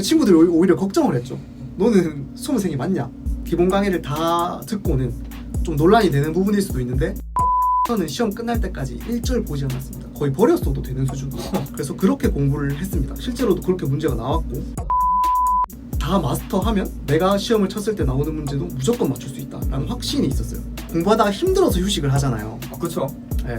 친구들이 오히려 걱정을 했죠. 너는 수험생이 맞냐? 기본 강의를 다 듣고는 좀 논란이 되는 부분일 수도 있는데 저는 시험 끝날 때까지 1절 보지 않았습니다. 거의 버렸어도 되는 수준. 그래서 그렇게 공부를 했습니다. 실제로도 그렇게 문제가 나왔고, 다 마스터하면 내가 시험을 쳤을 때 나오는 문제도 무조건 맞출 수 있다라는 확신이 있었어요. 공부하다가 힘들어서 휴식을 하잖아요. 그쵸. 네,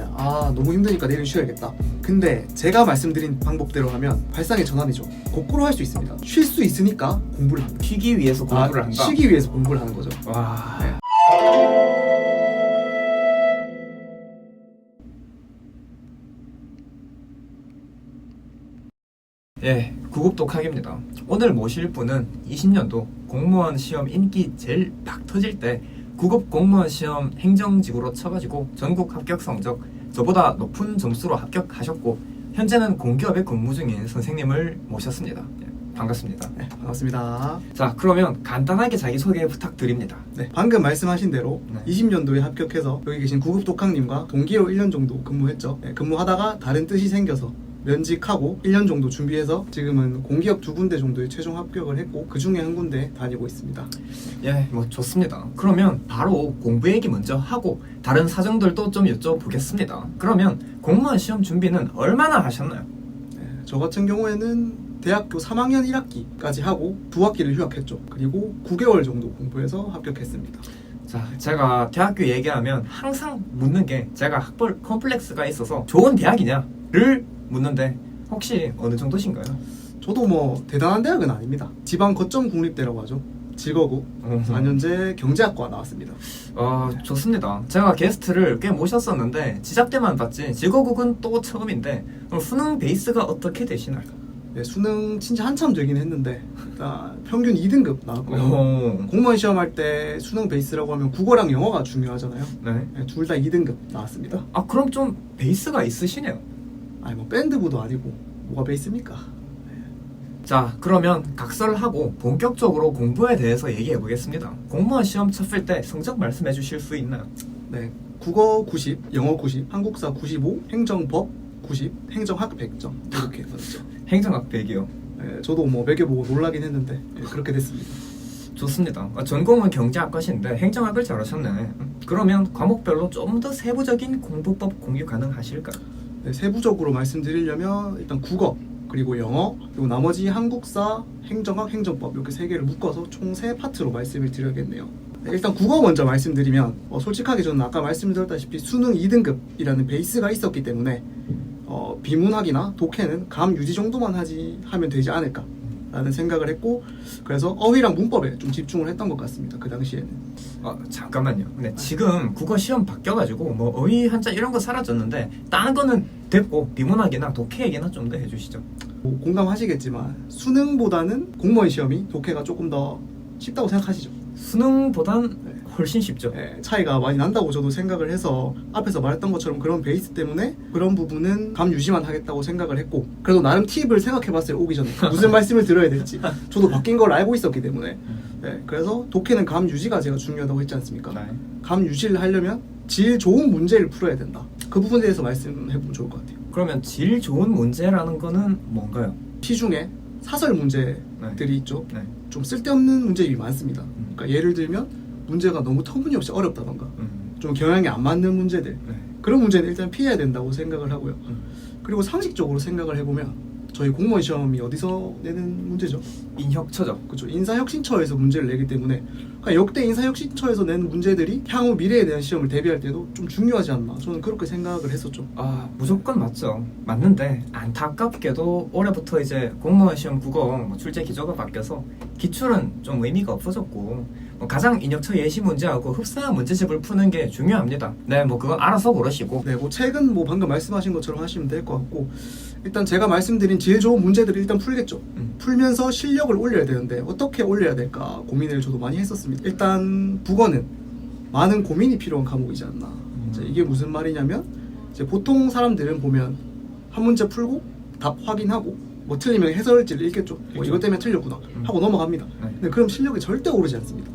너무 힘드니까 내일은 쉬어야겠다. 근데 제가 말씀드린 방법대로 하면 발상의 전환이죠. 거꾸로 할 수 있습니다. 쉴 수 있으니까 공부를 한다. 쉬기 위해서 공부를 한다. 쉬기 위해서 공부를 하는 거죠. 와. 네. 예, 구급 독학입니다. 오늘 모실 분은 20년도 공무원 시험 인기 제일 막 터질 때 구급 공무원 시험 행정직으로 쳐가지고 전국 합격 성적 저보다 높은 점수로 합격하셨고 현재는 공기업에 근무 중인 선생님을 모셨습니다. 예, 반갑습니다. 네, 반갑습니다. 자, 그러면 간단하게 자기소개 부탁드립니다. 네, 방금 말씀하신 대로 네. 20년도에 합격해서 여기 계신 구급 독학님과 동기로 1년 정도 근무했죠. 네, 근무하다가 다른 뜻이 생겨서 면직하고 1년 정도 준비해서 지금은 공기업 2군데 정도에 최종 합격을 했고 그 중에 한 군데 다니고 있습니다. 예, 뭐 좋습니다. 그러면 바로 공부 얘기 먼저 하고 다른 사정들도 좀 여쭤보겠습니다. 그러면 공무원 시험 준비는 얼마나 하셨나요? 네, 저 같은 경우에는 대학교 3학년 1학기까지 하고 2학기를 휴학했죠. 그리고 9개월 정도 공부해서 합격했습니다. 자, 제가 대학교 얘기하면 항상 묻는 게 제가 학벌 컴플렉스가 있어서 좋은 대학이냐를 묻는데 혹시 어느 정도신가요? 저도 뭐 대단한 대학은 아닙니다. 지방 거점 국립대라고 하죠. 직어고 4년제 경제학과 나왔습니다. 좋습니다. 제가 게스트를 꽤 모셨었는데 지작대만 봤지 직어국은 또 처음인데 그럼 수능 베이스가 어떻게 되시나요? 네, 수능 진짜 한참 되긴 했는데 평균 2등급 나왔고요. 공무원 시험할 때 수능 베이스라고 하면 국어랑 영어가 중요하잖아요. 네. 둘 다 2등급 나왔습니다. 그럼 좀 베이스가 있으시네요. 아니 뭐 밴드부도 아니고 뭐가 베이스입니까? 자, 그러면 각설하고 본격적으로 공부에 대해서 얘기해 보겠습니다. 공무원 시험 쳤을 때 성적 말씀해 주실 수 있나요? 네, 국어 90, 영어 90, 한국사 95, 행정법 90, 행정학 100점 이렇게 받았죠. 행정학 100이요. 네, 저도 뭐 매겨보고 놀라긴 했는데 그렇게 됐습니다. 좋습니다. 전공은 경제학과신데 행정학을 잘하셨네. 그러면 과목별로 좀 더 세부적인 공부법 공유 가능하실까요? 네, 세부적으로 말씀드리려면 일단 국어 그리고 영어 그리고 나머지 한국사, 행정학, 행정법 이렇게 세 개를 묶어서 총 3파트로 말씀을 드려야겠네요. 네, 일단 국어 먼저 말씀드리면 솔직하게 저는 아까 말씀드렸다시피 수능 2등급이라는 베이스가 있었기 때문에 비문학이나 독해는 감 유지 정도만 하면 되지 않을까 라는 생각을 했고 그래서 어휘랑 문법에 좀 집중을 했던 것 같습니다. 그 당시에는. 잠깐만요. 근데 지금 국어 시험 바뀌어가지고 뭐 어휘 한자 이런 거 사라졌는데 다른 거는 됐고 비문학이나 독해 얘기나 좀 더 해주시죠. 공감하시겠지만 수능보다는 공무원 시험이 독해가 조금 더 쉽다고 생각하시죠? 수능보단 훨씬 쉽죠. 네, 차이가 많이 난다고 저도 생각을 해서 앞에서 말했던 것처럼 그런 베이스 때문에 그런 부분은 감 유지만 하겠다고 생각을 했고 그래도 나름 팁을 생각해봤어요. 오기 전에 무슨 말씀을 드려야 될지 저도 바뀐 걸 알고 있었기 때문에 네, 그래서 독해는 감 유지가 제가 중요하다고 했지 않습니까? 네. 감 유지를 하려면 질 좋은 문제를 풀어야 된다. 그 부분에 대해서 말씀해보면 좋을 것 같아요. 그러면 질 좋은 문제라는 거는 뭔가요? 시중에 사설 문제들이 있죠. 네. 좀 쓸데없는 문제들이 많습니다. 그러니까 예를 들면 문제가 너무 터무니없이 어렵다던가 좀 경향이 안 맞는 문제들 네. 그런 문제는 일단 피해야 된다고 생각을 하고요. 그리고 상식적으로 생각을 해보면 저희 공무원 시험이 어디서 내는 문제죠? 인혁처죠. 그렇죠. 인사혁신처에서 문제를 내기 때문에 그러니까 역대 인사혁신처에서 낸 문제들이 향후 미래에 대한 시험을 대비할 때도 좀 중요하지 않나 저는 그렇게 생각을 했었죠. 무조건 맞죠. 맞는데 안타깝게도 올해부터 이제 공무원 시험 국어 출제 기조가 바뀌어서 기출은 좀 의미가 없어졌고 가장 인혁처 예시 문제하고 흡사한 문제집을 푸는 게 중요합니다. 네, 뭐 그건 알아서 고르시고. 네, 뭐 책은 뭐 방금 말씀하신 것처럼 하시면 될 것 같고 일단 제가 말씀드린 제일 좋은 문제들을 일단 풀겠죠. 풀면서 실력을 올려야 되는데 어떻게 올려야 될까 고민을 저도 많이 했었습니다. 일단 국어는 많은 고민이 필요한 과목이지 않나. 이게 무슨 말이냐면 이제 보통 사람들은 보면 한 문제 풀고 답 확인하고 뭐 틀리면 해설지를 읽겠죠. 뭐 이것 때문에 틀렸구나 하고 넘어갑니다. 근데 그럼 실력이 절대 오르지 않습니다.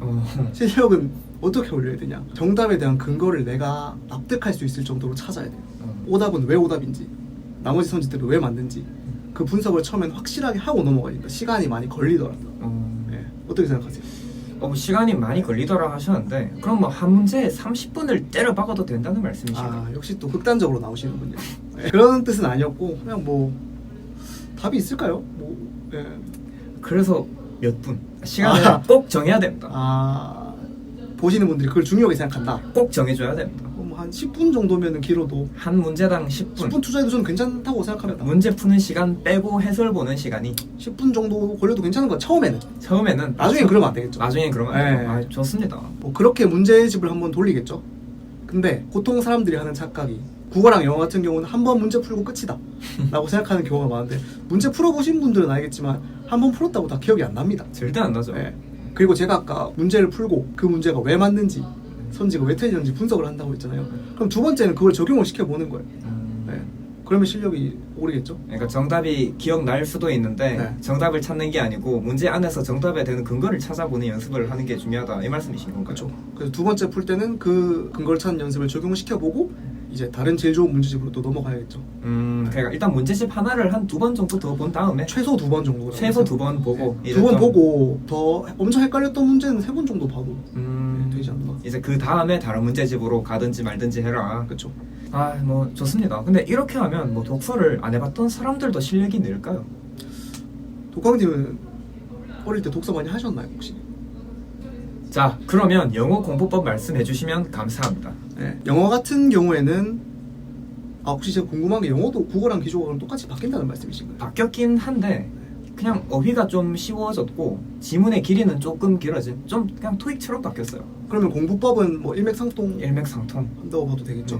실력은 어떻게 올려야 되냐? 정답에 대한 근거를 내가 납득할 수 있을 정도로 찾아야 돼요. 오답은 왜 오답인지, 나머지 선지들은 왜 맞는지 그 분석을 처음엔 확실하게 하고 넘어가야 됩니다. 시간이 많이 걸리더라도. 네. 어떻게 생각하세요? 뭐 시간이 많이 걸리더라 하셨는데 그럼 뭐 한 문제에 30분을 때려 박아도 된다는 말씀이신가요? 역시 또 극단적으로 나오시는군요. 네. 그런 뜻은 아니었고 그냥 뭐 답이 있을까요? 뭐 네. 그래서 몇 분? 시간을 꼭 정해야 됩니다. 보시는 분들이 그걸 중요하게 생각한다. 꼭 정해줘야 됩니다. 한 10분 정도면 길어도 한 문제당 10분 투자해도 저는 괜찮다고 생각합니다. 문제 푸는 시간 빼고 해설 보는 시간이 10분 정도 걸려도 괜찮은 거야. 처음에는. 나중엔 그러면 안 되겠죠. 나중엔 그러면 안 돼요. 네. 좋습니다. 뭐 그렇게 문제집을 한번 돌리겠죠. 근데 보통 사람들이 하는 착각이 국어랑 영어 같은 경우는 한 번 문제 풀고 끝이다 라고 생각하는 경우가 많은데 문제 풀어보신 분들은 알겠지만 한 번 풀었다고 다 기억이 안 납니다. 절대 안 나죠. 네. 그리고 제가 아까 문제를 풀고 그 문제가 왜 맞는지 선지가 왜 틀렸는지 분석을 한다고 했잖아요. 그럼 두 번째는 그걸 적용을 시켜보는 거예요. 네. 그러면 실력이 오르겠죠. 그러니까 정답이 기억날 수도 있는데 네. 정답을 찾는 게 아니고 문제 안에서 정답에 되는 근거를 찾아보는 연습을 하는 게 중요하다 이 말씀이신 건가요? 그렇죠. 그래서 두 번째 풀 때는 그 근거를 찾는 연습을 적용시켜보고 이제 다른 제일 좋은 문제집으로 또 넘어가야겠죠. 그러니까 일단 문제집 하나를 한 2번 정도 더 본 다음에 최소 2번 정도. 최소 2번 보고 네. 2번 보고 더 엄청 헷갈렸던 문제는 3번 정도 봐도 되지 않나. 이제 그 다음에 다른 문제집으로 가든지 말든지 해라. 그렇죠. 뭐 좋습니다. 근데 이렇게 하면 뭐 독서를 안 해봤던 사람들도 실력이 늘까요? 독학님은 어릴 때 독서 많이 하셨나요 혹시? 자, 그러면 영어 공부법 말씀해 주시면 감사합니다. 네. 영어 같은 경우에는 혹시 제가 궁금한 게 영어도 국어랑 기초가 똑같이 바뀐다는 말씀이신가요? 바뀌었긴 한데 그냥 어휘가 좀 쉬워졌고 지문의 길이는 조금 길어진 좀 그냥 토익처럼 바뀌었어요. 그러면 공부법은 뭐 일맥상통 일맥상통 한다고 봐도 되겠죠.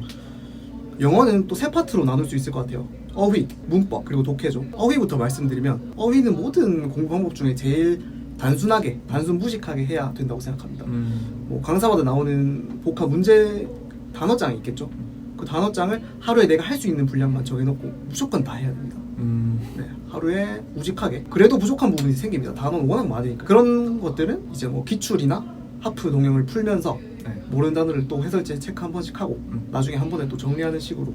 영어는 또 세 파트로 나눌 수 있을 것 같아요. 어휘, 문법, 그리고 독해죠. 어휘부터 말씀드리면 어휘는 모든 공부 방법 중에 제일 단순하게, 단순무식하게 해야 된다고 생각합니다. 뭐 강사마다 나오는 복합 문제 단어장이 있겠죠. 그 단어장을 하루에 내가 할 수 있는 분량만 정해놓고 무조건 다 해야 됩니다. 네, 하루에 우직하게. 그래도 부족한 부분이 생깁니다. 단어는 워낙 많으니까. 그런 것들은 이제 뭐 기출이나 하프 동영을 풀면서 모르는 단어를 또 해설지에 체크 한 번씩 하고 나중에 한 번에 또 정리하는 식으로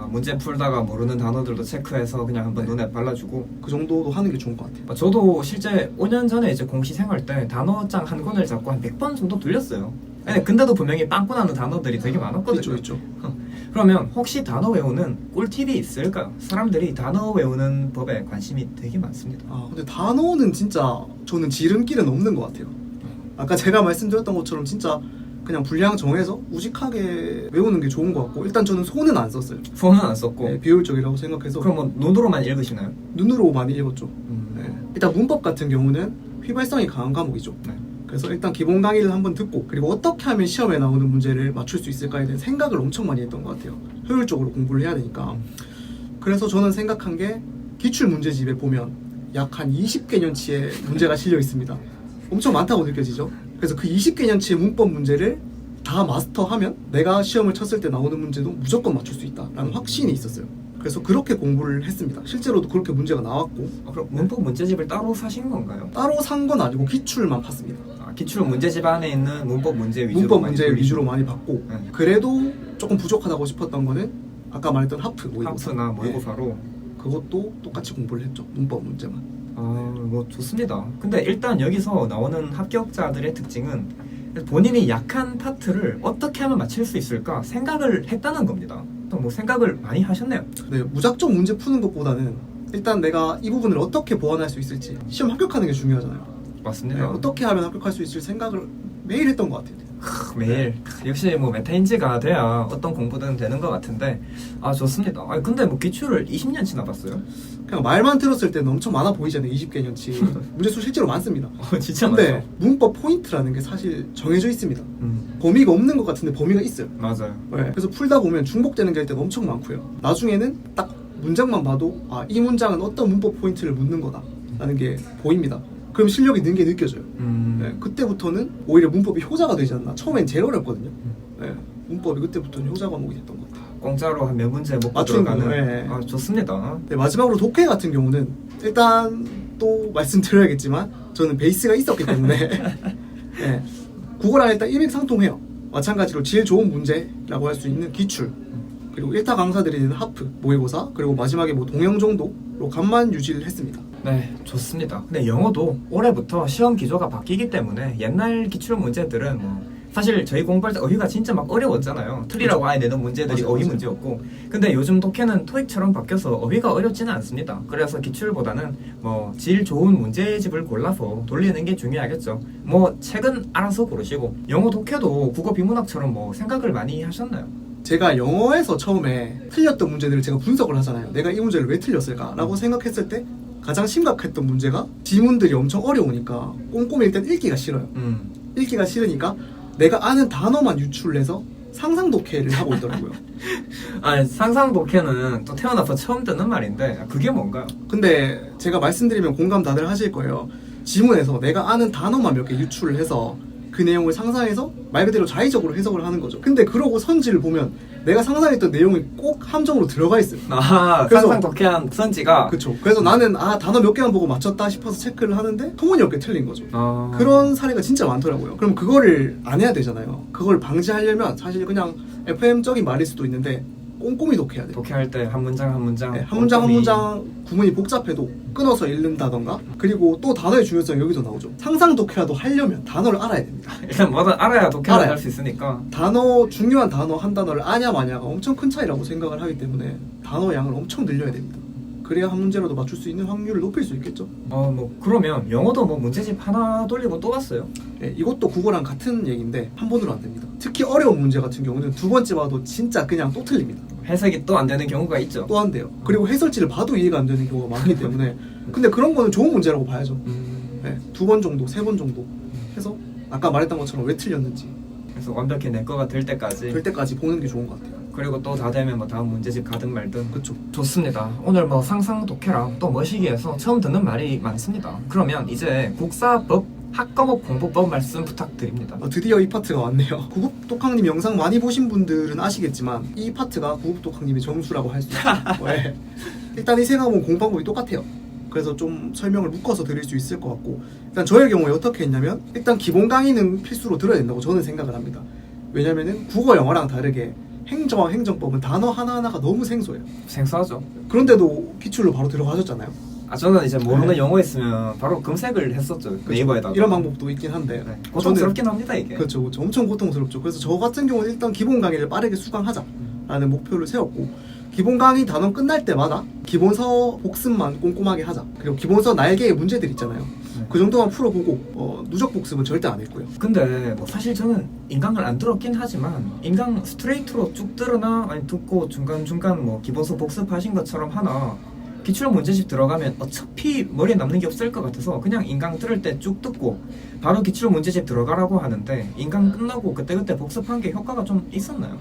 문제 풀다가 모르는 단어들도 체크해서 그냥 한번 눈에 발라주고 그 정도도 하는 게 좋은 것 같아요. 저도 실제 5년 전에 이제 공시 생활 때 단어장 한 권을 잡고 한 100번 정도 돌렸어요. 근데도 분명히 빵꾸 나는 단어들이 되게 많았거든요. 있죠. 그러면 혹시 단어 외우는 꿀팁이 있을까요? 사람들이 단어 외우는 법에 관심이 되게 많습니다. 근데 단어는 진짜 저는 지름길은 없는 것 같아요. 아까 제가 말씀드렸던 것처럼 진짜 그냥 분량 정해서 우직하게 외우는 게 좋은 것 같고 일단 저는 손은 안 썼어요. 손은 안 썼고 네, 비효율적이라고 생각해서. 그럼 뭐 눈으로만 읽으시나요? 눈으로 많이 읽었죠. 네. 일단 문법 같은 경우는 휘발성이 강한 과목이죠. 그래서 일단 기본 강의를 한번 듣고 그리고 어떻게 하면 시험에 나오는 문제를 맞출 수 있을까에 대한 생각을 엄청 많이 했던 것 같아요. 효율적으로 공부를 해야 되니까. 그래서 저는 생각한 게 기출 문제집에 보면 약 한 20개년치의 문제가 실려 있습니다. 엄청 많다고 느껴지죠. 그래서 그 20개년치의 문법 문제를 다 마스터하면 내가 시험을 쳤을 때 나오는 문제도 무조건 맞출 수 있다라는 확신이 있었어요. 그래서 그렇게 공부를 했습니다. 실제로도 그렇게 문제가 나왔고. 그럼 문법 문제집을 따로 사신 건가요? 따로 산 건 아니고 기출만 팠습니다. 기출 문제집 안에 있는 문법 문제 위주로 많이 봤고 그래도 조금 부족하다고 싶었던 거는 아까 말했던 하프나 모의고사로 그것도 똑같이 공부를 했죠. 문법 문제만. 뭐 좋습니다. 근데 일단 여기서 나오는 합격자들의 특징은 본인이 약한 파트를 어떻게 하면 맞출 수 있을까 생각을 했다는 겁니다. 뭐 생각을 많이 하셨네요. 네, 무작정 문제 푸는 것보다는 일단 내가 이 부분을 어떻게 보완할 수 있을지 시험 합격하는 게 중요하잖아요. 맞습니다. 네, 어떻게 하면 합격할 수 있을 생각을 매일 했던 것 같아요. 매일. 역시 뭐 메타인지가 돼야 어떤 공부든 되는 것 같은데 좋습니다. 근데 뭐 기출을 20년치나 봤어요? 그냥 말만 들었을 때는 엄청 많아 보이잖아요. 20개년치 문제수 실제로 많습니다. 진짜 근데 많죠. 문법 포인트라는 게 사실 정해져 있습니다. 범위가 없는 것 같은데 범위가 있어요. 맞아요. 네, 그래서 풀다 보면 중복되는 게 할 때도 엄청 많고요. 나중에는 딱 문장만 봐도 이 문장은 어떤 문법 포인트를 묻는 거다라는 게 보입니다. 그럼 실력이 는 게 느껴져요. 네, 그때부터는 오히려 문법이 효자가 되지 않나. 처음엔 제일 어렵거든요. 네, 문법이 그때부터는 효자 과목이 됐던 것 같아요. 공짜로 한 몇 문제 못 맞추는 들어가는. 거. 네. 좋습니다. 네, 마지막으로 독해 같은 경우는 일단 또 말씀드려야겠지만 저는 베이스가 있었기 때문에 네, 국어랑 일단 일맥상통해요. 마찬가지로 제일 좋은 문제라고 할 수 있는 기출 그리고 1타 강사들이 하프, 모의고사, 그리고 마지막에 뭐 동영 정도로 간만 유지를 했습니다. 네, 좋습니다. 근데 영어도 올해부터 시험 기조가 바뀌기 때문에 옛날 기출 문제들은 뭐 사실 저희 공부할 때 어휘가 진짜 막 어려웠잖아요. 틀리라고 아예 내던 문제들이 맞아요, 어휘 맞아요. 문제였고, 근데 요즘 독해는 토익처럼 바뀌어서 어휘가 어렵지는 않습니다. 그래서 기출보다는 뭐 질 좋은 문제집을 골라서 돌리는 게 중요하겠죠. 뭐 책은 알아서 고르시고, 영어 독해도 국어 비문학처럼 뭐 생각을 많이 하셨나요? 제가 영어에서 처음에 틀렸던 문제들을 제가 분석을 하잖아요. 내가 이 문제를 왜 틀렸을까라고 생각했을 때 가장 심각했던 문제가 지문들이 엄청 어려우니까 꼼꼼히 일단 읽기가 싫어요. 읽기가 싫으니까 내가 아는 단어만 유출해서 상상 독해를 하고 있더라고요. 아니, 상상 독해는 또 태어나서 처음 듣는 말인데 그게 뭔가요? 근데 제가 말씀드리면 공감 다들 하실 거예요. 지문에서 내가 아는 단어만 몇 개 유출을 해서 그 내용을 상상해서 말 그대로 자의적으로 해석을 하는 거죠. 근데 그러고 선지를 보면 내가 상상했던 내용이 꼭 함정으로 들어가 있어요. 아, 그래서- 상상 독해한 선지가 그렇죠. 그래서 나는 단어 몇 개만 보고 맞췄다 싶어서 체크를 하는데 터무니없게 틀린 거죠. 그런 사례가 진짜 많더라고요. 그럼 그거를 안 해야 되잖아요. 그걸 방지하려면 사실 그냥 FM적인 말일 수도 있는데 꼼꼼히 독해야 돼요. 독해할 때 한 문장 한 문장 네, 한 문장 한 꼼꼼히. 문장 구문이 복잡해도 끊어서 읽는다던가. 그리고 또 단어의 중요성이 여기서 나오죠. 상상 독해라도 하려면 단어를 알아야 됩니다. 일단 뭐든 알아야 독해를 알아요. 할 수 있으니까. 중요한 단어 한 단어를 아냐 마냐가 엄청 큰 차이라고 생각을 하기 때문에 단어 양을 엄청 늘려야 됩니다. 그래야 한 문제라도 맞출 수 있는 확률을 높일 수 있겠죠. 뭐 그러면 영어도 뭐 문제집 하나 돌리고 또 왔어요? 네, 이것도 국어랑 같은 얘기인데 한 번으로 안 됩니다. 특히 어려운 문제 같은 경우는 두 번째 봐도 진짜 그냥 또 틀립니다. 해석이 또 안 되는 경우가 있죠. 또 안 돼요. 그리고 해설지를 봐도 이해가 안 되는 경우가 많기 때문에 근데 그런 거는 좋은 문제라고 봐야죠. 네, 두 번 정도, 세 번 정도 해서 아까 말했던 것처럼 왜 틀렸는지 그래서 완벽히 내 거가 될 때까지. 될 때까지 보는 게 좋은 것 같아요. 그리고 또 다 되면 뭐 다음 문제집 가든 말든. 그렇죠. 좋습니다. 오늘 뭐 상상 독해랑 또 머시기에서 처음 듣는 말이 많습니다. 그러면 이제 국사법 학과목 공부법 말씀 부탁드립니다. 드디어 이 파트가 왔네요. 구급독학님 영상 많이 보신 분들은 아시겠지만 이 파트가 구급독학님의 점수라고 할 수 있어요. 네. 일단 이 세 과목 공부방법이 똑같아요. 그래서 좀 설명을 묶어서 드릴 수 있을 것 같고, 일단 저의 경우에 어떻게 했냐면 일단 기본 강의는 필수로 들어야 된다고 저는 생각을 합니다. 왜냐면은 국어 영어랑 다르게 행정학 행정법은 단어 하나하나가 너무 생소해요. 생소하죠. 그런데도 기출로 바로 들어가셨잖아요. 저는 이제 모르는 네. 영어 있으면 바로 검색을 했었죠. 네이버에다가. 이런 방법도 있긴 한데 네. 고통스럽긴 합니다 이게. 그렇죠. 엄청 고통스럽죠. 그래서 저 같은 경우는 일단 기본 강의를 빠르게 수강하자라는 목표를 세웠고, 기본 강의 단원 끝날 때마다 기본서 복습만 꼼꼼하게 하자. 그리고 기본서 날개의 문제들 있잖아요. 네. 그 정도만 풀어보고 누적 복습은 절대 안 했고요. 근데 뭐 사실 저는 인강을 안 들었긴 하지만 인강 스트레이트로 쭉 들으나 아니 듣고 중간중간 뭐 기본서 복습하신 것처럼 하나 기출 문제집 들어가면 어차피 머리에 남는 게 없을 것 같아서 그냥 인강 들을 때 쭉 듣고 바로 기출 문제집 들어가라고 하는데, 인강 끝나고 그때그때 복습한 게 효과가 좀 있었나요?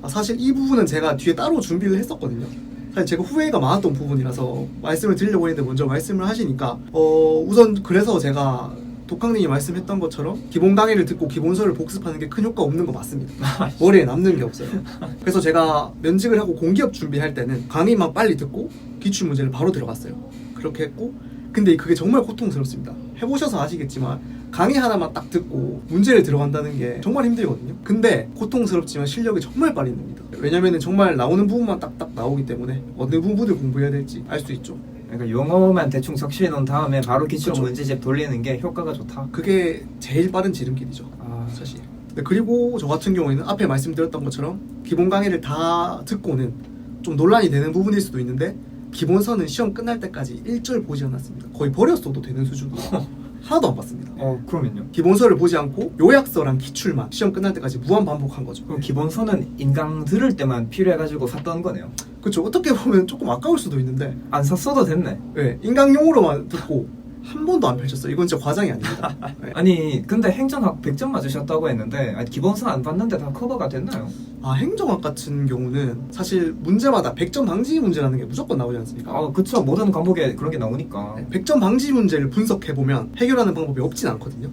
사실 이 부분은 제가 뒤에 따로 준비를 했었거든요. 사실 제가 후회가 많았던 부분이라서 말씀을 드리려고 했는데 먼저 말씀을 하시니까 우선 그래서 제가 독학님이 말씀했던 것처럼 기본 강의를 듣고 기본서를 복습하는 게 큰 효과 없는 거 맞습니다. 머리에 남는 게 없어요. 그래서 제가 면직을 하고 공기업 준비할 때는 강의만 빨리 듣고 기출 문제를 바로 들어갔어요. 그렇게 했고, 근데 그게 정말 고통스럽습니다. 해보셔서 아시겠지만 강의 하나만 딱 듣고 문제를 들어간다는 게 정말 힘들거든요. 근데 고통스럽지만 실력이 정말 빨리 납니다. 왜냐면은 정말 나오는 부분만 딱딱 나오기 때문에 어느 부분을 공부해야 될지 알 수 있죠. 그러니까 용어만 대충 적시해 놓은 다음에 바로 기출 그쵸. 문제집 돌리는 게 효과가 좋다. 그게 제일 빠른 지름길이죠. 사실. 네, 그리고 저 같은 경우에는 앞에 말씀드렸던 것처럼 기본 강의를 다 듣고는 좀 논란이 되는 부분일 수도 있는데, 기본서는 시험 끝날 때까지 1절 보지 않았습니다. 거의 버렸어도 되는 수준으로 하나도 안 봤습니다. 그러면요? 기본서를 보지 않고 요약서랑 기출만 시험 끝날 때까지 무한 반복한 거죠. 그럼 기본서는 인강 들을 때만 필요해가지고 샀던 거네요. 그렇죠. 어떻게 보면 조금 아까울 수도 있는데, 안 샀어도 됐네. 네, 인강용으로만 듣고 한 번도 안 펼쳤어요. 이건 진짜 과장이 아닙니다. 네. 아니 근데 행정학 100점 맞으셨다고 했는데 기본서 안 봤는데 다 커버가 됐나요? 행정학 같은 경우는 사실 문제마다 100점 방지 문제라는 게 무조건 나오지 않습니까? 그쵸. 모든 과목에 그런 게 나오니까. 100점 방지 문제를 분석해보면 해결하는 방법이 없진 않거든요.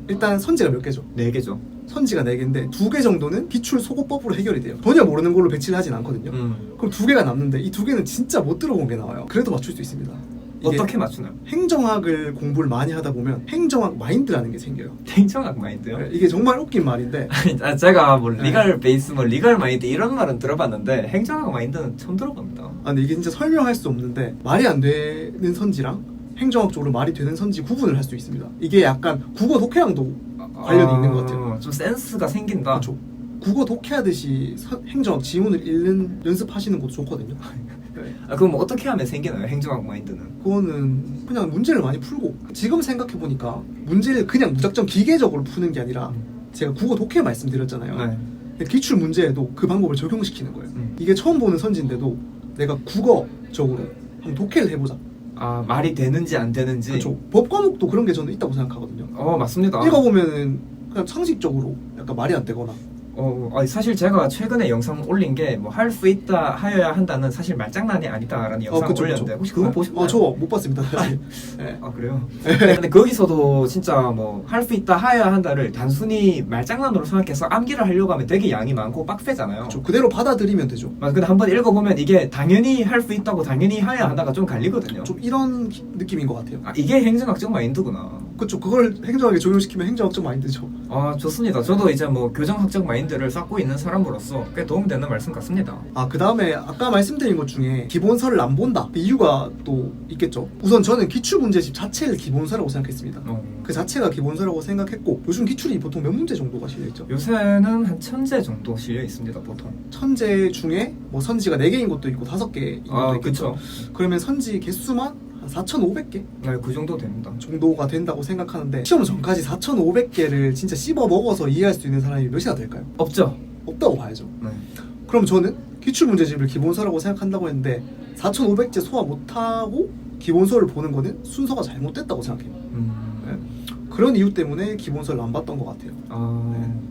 일단 선지가 몇 개죠? 4개죠. 선지가 4개인데 2개 정도는 기출 소거법으로 해결이 돼요. 전혀 모르는 걸로 배치를 하진 않거든요. 그럼 2개가 남는데 이 2개는 진짜 못 들어본 게 나와요. 그래도 맞출 수 있습니다. 이게 어떻게 맞추나요? 행정학을 공부를 많이 하다 보면 행정학 마인드라는 게 생겨요. 행정학 마인드요? 네, 이게 정말 웃긴 말인데 제가 뭐 네. 리갈 베이스, 뭐 리갈 마인드 이런 말은 들어봤는데 행정학 마인드는 처음 들어봅니다. 아, 근데 이게 진짜 설명할 수 없는데 말이 안 되는 선지랑 행정학적으로 말이 되는 선지 구분을 할 수 있습니다. 이게 약간 국어 독해랑도 관련이 있는 것 같아요. 좀 센스가 생긴다. 그렇죠. 국어 독해하듯이 행정학 지문을 읽는 연습하시는 것도 좋거든요. 네. 그럼 뭐 어떻게 하면 생기나요? 행정학 마인드는? 그거는 그냥 문제를 많이 풀고 지금 생각해보니까 문제를 그냥 무작정 기계적으로 푸는 게 아니라 제가 국어 독해 말씀드렸잖아요. 네. 근데 기출 문제에도 그 방법을 적용시키는 거예요. 음. 이게 처음 보는 선지인데도 내가 국어적으로 한번 독해를 해보자. 아, 말이 되는지 안 되는지. 그렇죠. 법 과목도 그런 게 저는 있다고 생각하거든요. 맞습니다. 읽어보면은 그냥 상식적으로 약간 말이 안 되거나 사실 제가 최근에 영상 올린 게 뭐 할 수 있다 하여야 한다는 사실 말장난이 아니다라는 영상 그쵸, 올렸는데 그쵸. 혹시 그거 보셨나요? 저 못 봤습니다 사실. 네. 아 그래요? 근데 거기서도 진짜 뭐 할 수 있다 하여야 한다를 단순히 말장난으로 생각해서 암기를 하려고 하면 되게 양이 많고 빡세잖아요. 그렇죠. 그대로 받아들이면 되죠. 근데 한번 읽어보면 이게 당연히 할 수 있다고 당연히 하여야 한다가 좀 갈리거든요. 좀 이런 느낌인 것 같아요. 이게 행정학적 마인드구나. 그렇죠. 그걸 행정학에 적용시키면 행정학적 마인드죠. 좋습니다. 저도 이제 뭐 교정학적 마인드를 쌓고 있는 사람으로서 꽤 도움되는 말씀 같습니다. 그 다음에 아까 말씀드린 것 중에 기본서를 안 본다. 그 이유가 또 있겠죠. 우선 저는 기출문제집 자체를 기본서라고 생각했습니다. 그 자체가 기본서라고 생각했고 요즘 기출이 보통 몇 문제 정도가 실려있죠? 요새는 한 1000제 정도 실려 있습니다, 보통. 1000제 중에 뭐 선지가 4개인 것도 있고 5개인 것도 있겠죠. 그쵸. 그러면 선지 개수만 한 4,500개 네, 그 정도 됩니다. 정도가 된다고 생각하는데 시험 전까지 4,500개를 진짜 씹어 먹어서 이해할 수 있는 사람이 몇이나 될까요? 없죠? 없다고 봐야죠. 네. 그럼 저는 기출문제집을 기본서라고 생각한다고 했는데 4,500제 소화 못하고 기본서를 보는 거는 순서가 잘못됐다고 생각해요. 네. 그런 이유 때문에 기본서를 안 봤던 것 같아요.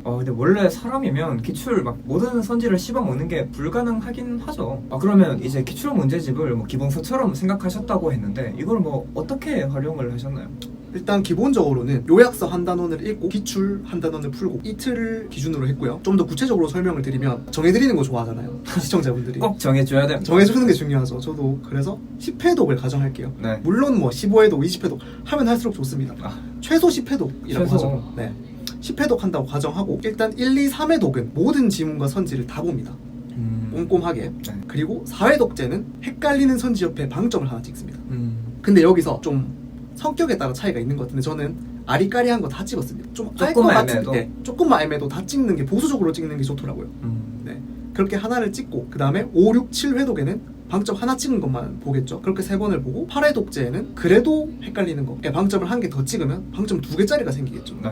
근데 원래 사람이면 기출 막 모든 선지를 씹어 먹는 게 불가능하긴 하죠. 그러면 이제 기출 문제집을 뭐 기본서처럼 생각하셨다고 했는데 이걸 뭐 어떻게 활용을 하셨나요? 일단 기본적으로는 요약서 한 단원을 읽고 기출 한 단원을 풀고 이틀을 기준으로 했고요. 좀 더 구체적으로 설명을 드리면 정해드리는 거 좋아하잖아요. 시청자분들이. 꼭 정해줘야 됩니다. 정해주는 게 중요하죠. 저도 그래서 10회독을 가정할게요. 네. 물론 뭐 15회독, 20회독 하면 할수록 좋습니다. 최소 10회독이라고 최소. 하죠. 네. 10회독 한다고 가정하고 일단 1, 2, 3회독은 모든 지문과 선지를 다 봅니다. 꼼꼼하게. 네. 그리고 4회독제는 헷갈리는 선지 옆에 방점을 하나 찍습니다. 근데 여기서 좀 성격에 따라 차이가 있는 것 같은데 저는 아리까리한 거 다 찍었습니다. 좀 알 것 조금만 같은 애매해도? 때 조금만 애매도 다 찍는 게 보수적으로 찍는 게 좋더라고요. 네. 그렇게 하나를 찍고 그 다음에 5, 6, 7회독에는 방점 하나 찍은 것만 보겠죠. 그렇게 3번을 보고 8회독제에는 그래도 헷갈리는 거에 방점을 한 개 더 찍으면 방점 2개짜리가 생기겠죠. 네.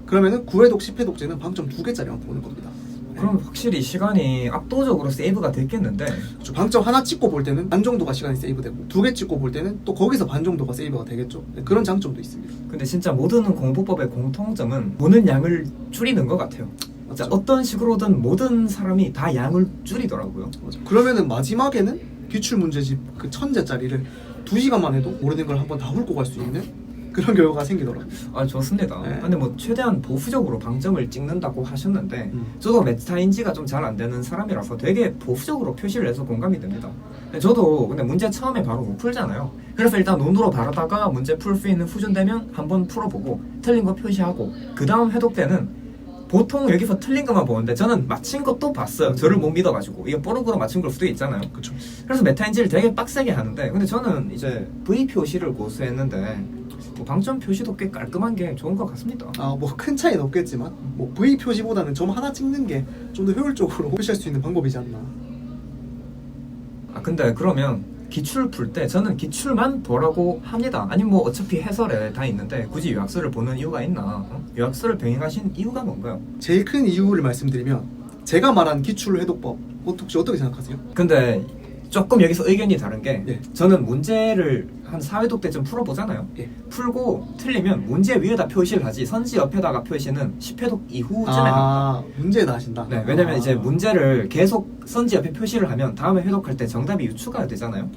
그러면은 9회독, 10회독제는 방점 2개짜리만 보는 겁니다. 네. 그럼 확실히 시간이 압도적으로 세이브가 됐겠는데. 그렇죠. 방점 하나 찍고 볼 때는 반 정도가 시간이 세이브되고 2개 찍고 볼 때는 또 거기서 반 정도가 세이브가 되겠죠. 네, 그런 장점도 있습니다. 근데 진짜 모든 공부법의 공통점은 보는 양을 줄이는 것 같아요. 진짜 어떤 식으로든 모든 사람이 다 양을 줄이더라고요. 맞아. 그러면은 마지막에는 기출문제집 그 1000제짜리를 2시간만 해도 모르는 걸 한번 다 훑고 갈 수 있는 그런 결과가 생기더라고요. 좋습니다. 네. 근데 뭐 최대한 보수적으로 방점을 찍는다고 하셨는데 저도 메타인지가 좀 잘 안 되는 사람이라서 되게 보수적으로 표시를 해서 공감이 됩니다. 근데 저도 근데 문제 처음에 바로 못 풀잖아요. 그래서 일단 논으로 바르다가 문제 풀 수 있는 후준되면 한번 풀어보고 틀린 거 표시하고 그 다음 해독 때는 보통 여기서 틀린 것만 보는데 저는 맞힌 것도 봤어요. 저를 못 믿어가지고 이게 뽀록으로 맞춘 걸 수도 있잖아요. 그렇죠. 그래서 메타인지를 되게 빡세게 하는데 근데 저는 이제 V 표시를 고수했는데 뭐 방점 표시도 꽤 깔끔한 게 좋은 것 같습니다. 뭐 큰 차이는 없겠지만 뭐 V 표시보다는 점 하나 찍는 게 좀 더 효율적으로 표시할 수 있는 방법이지 않나. 근데 그러면 기출 풀 때 저는 기출만 보라고 합니다. 아니 뭐 어차피 해설에 다 있는데 굳이 요약서를 보는 이유가 있나? 요약서를 병행하신 이유가 뭔가요? 제일 큰 이유를 말씀드리면 제가 말한 기출 해독법 혹시 어떻게 생각하세요? 근데 조금 여기서 의견이 다른 게 예. 저는 문제를 한 4회독 때쯤 풀어보잖아요. 예. 풀고 틀리면 문제 위에다 표시를 하지 선지 옆에다가 표시는 10회독 이후쯤에 합니다. 문제에다 하신다? 네, 왜냐면 이제 문제를 계속 선지 옆에 표시를 하면 다음에 회독할 때 정답이 유추가 되잖아요.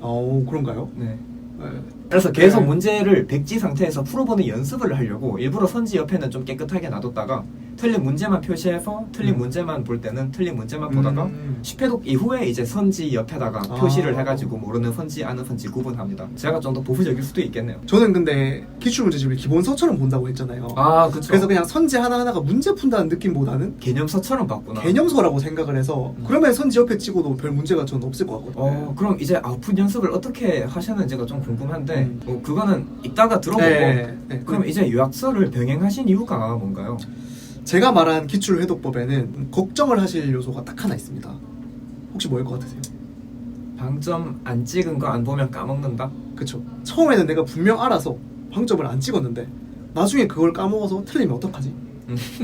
그런가요? 네. 네. 그래서 계속 네. 문제를 백지 상태에서 풀어보는 연습을 하려고 일부러 선지 옆에는 좀 깨끗하게 놔뒀다가 틀린 문제만 표시해서 틀린 문제만 볼 때는 틀린 문제만 보다가 10회독 이후에 이제 선지 옆에다가 표시를 해가지고 모르는 선지 아는 선지 구분합니다. 제가 좀 더 보수적일 수도 있겠네요. 저는 근데 기출문제집을 기본서처럼 본다고 했잖아요. 아 그쵸. 그래서 그냥 선지 하나하나가 문제 푼다는 느낌보다는 개념서처럼 봤구나. 개념서라고 생각을 해서 그러면 선지 옆에 찍어도 별 문제가 저는 없을 것 같거든요. 그럼 이제 아웃풋 연습을 어떻게 하셨는지가 좀 궁금한데 그거는 이따가 들어보고 네. 그럼 이제 요약서를 병행하신 이유가 뭔가요? 제가 말한 기출 회독법에는 걱정을 하실 요소가 딱 하나 있습니다. 혹시 뭐일 것 같으세요? 방점 안 찍은 거 안 보면 까먹는다? 그쵸. 처음에는 내가 분명 알아서 방점을 안 찍었는데 나중에 그걸 까먹어서 틀리면 어떡하지?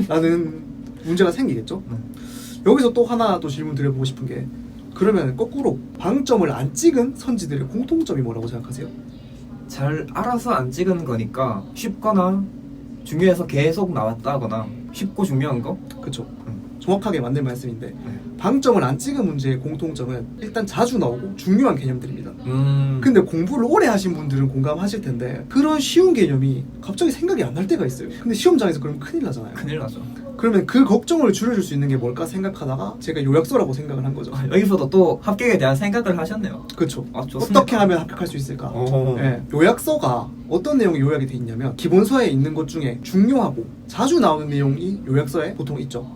라는 문제가 생기겠죠. 여기서 또 하나 또 질문 드려보고 싶은 게 그러면 거꾸로 방점을 안 찍은 선지들의 공통점이 뭐라고 생각하세요? 잘 알아서 안 찍은 거니까 쉽거나 중요해서 계속 나왔다거나 쉽고 중요한 거? 그쵸. 정확하게 맞는 말씀인데 방점을 안 찍은 문제의 공통점은 일단 자주 나오고 중요한 개념들입니다. 근데 공부를 오래 하신 분들은 공감하실 텐데 그런 쉬운 개념이 갑자기 생각이 안 날 때가 있어요. 근데 시험장에서 그러면 큰일 나잖아요. 큰일 나죠. 그러면 그 걱정을 줄여줄 수 있는 게 뭘까 생각하다가 제가 요약서라고 생각을 한 거죠. 여기서도 또 합격에 대한 생각을 하셨네요. 그렇죠. 좋습니다. 어떻게 하면 합격할 수 있을까? 오. 네, 요약서가 어떤 내용이 요약이 돼 있냐면 기본서에 있는 것 중에 중요하고 자주 나오는 내용이 요약서에 보통 있죠.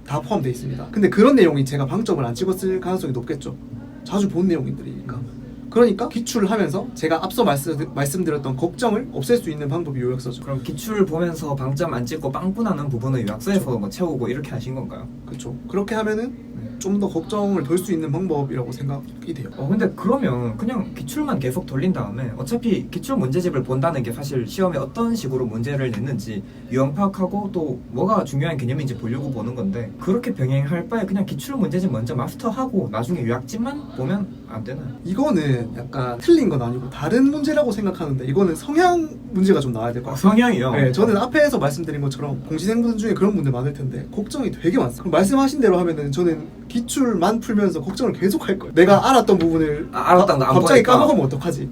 다 포함되어 있습니다. 근데 그런 내용이 제가 방점을 안 찍었을 가능성이 높겠죠. 자주 본 내용들이니까. 그러니까 기출을 하면서 제가 앞서 말씀드렸던 걱정을 없앨 수 있는 방법이 요약서죠. 그럼 기출 보면서 방점 안 찍고 빵꾸나는 부분을 요약서에서 뭐 채우고 이렇게 하신 건가요? 그렇죠. 그렇게 하면은 좀 더 걱정을 덜 수 있는 방법이라고 생각이 돼요. 근데 그러면 그냥 기출만 계속 돌린 다음에 어차피 기출 문제집을 본다는 게 사실 시험에 어떤 식으로 문제를 냈는지 유형 파악하고 또 뭐가 중요한 개념인지 보려고 보는 건데 그렇게 병행할 바에 그냥 기출 문제집 먼저 마스터하고 나중에 요약집만 보면 안 되나요? 이거는 약간 틀린 건 아니고 다른 문제라고 생각하는데 이거는 성향 문제가 좀 나와야 될 것 같아요. 성향이요? 네, 저는 앞에서 말씀드린 것처럼 공시생분 중에 그런 분들 많을 텐데 걱정이 되게 많습니다. 말씀하신 대로 하면은 저는 기출만 풀면서 걱정을 계속 할 거예요. 내가 알았던 부분을 알았던 거 안 갑자기 보니까. 까먹으면 어떡하지?